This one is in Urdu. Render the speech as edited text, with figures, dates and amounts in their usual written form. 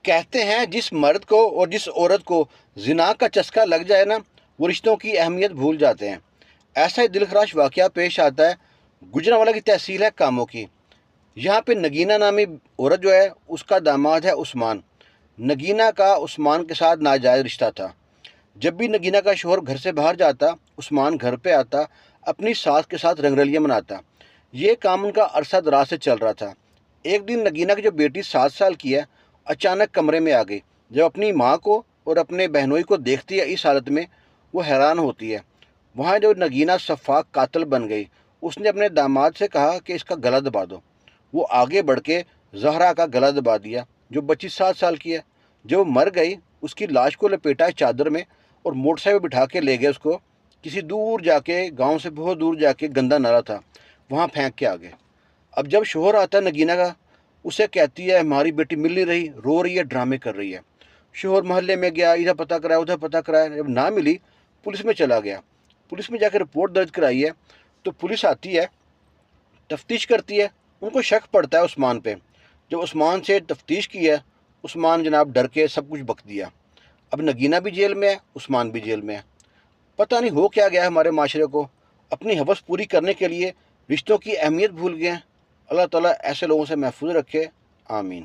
کہتے ہیں جس مرد کو اور جس عورت کو زنا کا چسکا لگ جائے نا، وہ رشتوں کی اہمیت بھول جاتے ہیں۔ ایسا ہی دلخراش واقعہ پیش آتا ہے گجرانوالہ کی تحصیل ہے کاموں کی۔ یہاں پہ نگینہ نامی عورت جو ہے، اس کا داماد ہے عثمان۔ نگینہ کا عثمان کے ساتھ ناجائز رشتہ تھا۔ جب بھی نگینہ کا شوہر گھر سے باہر جاتا، عثمان گھر پہ آتا، اپنی ساس کے ساتھ رنگرلیاں مناتا۔ یہ کام ان کا عرصہ دراز سے چل رہا تھا۔ ایک دن نگینہ کی جو بیٹی 7 سال کی ہے، اچانک کمرے میں آ گئی۔ جب اپنی ماں کو اور اپنے بہنوئی کو دیکھتی ہے اس حالت میں، وہ حیران ہوتی ہے۔ وہاں جو نگینہ سفاک قاتل بن گئی، اس نے اپنے داماد سے کہا کہ اس کا گلا دبا دو۔ وہ آگے بڑھ کے زہرا کا گلا دبا دیا، جو بچی 7 سال کی ہے۔ جب وہ مر گئی، اس کی لاش کو لپیٹا ہے چادر میں اور موٹر سائیکل بٹھا کے لے گئے اس کو کسی دور جا کے، گاؤں سے بہت دور جا کے گندا نالا تھا، وہاں پھینک کے آ گئے۔ اب جب شوہر آتا ہے نگینہ کا، اسے کہتی ہے ہماری بیٹی مل نہیں رہی، رو رہی ہے، ڈرامے کر رہی ہے۔ شوہر محلے میں گیا، ادھر پتہ کرایا ادھر پتہ کرایا، جب نہ ملی پولیس میں چلا گیا۔ پولیس میں جا کے رپورٹ درج کرائی ہے تو پولیس آتی ہے، تفتیش کرتی ہے۔ ان کو شک پڑتا ہے عثمان پہ۔ جب عثمان سے تفتیش کی ہے، عثمان جناب ڈر کے سب کچھ بک دیا۔ اب نگینہ بھی جیل میں ہے، عثمان بھی جیل میں ہے۔ پتہ نہیں ہو کیا گیا ہے ہمارے معاشرے کو، اپنی ہوس پوری کرنے کے لیے رشتوں کی اہمیت بھول گئے ہیں۔ اللہ تعالیٰ ایسے لوگوں سے محفوظ رکھے، آمین۔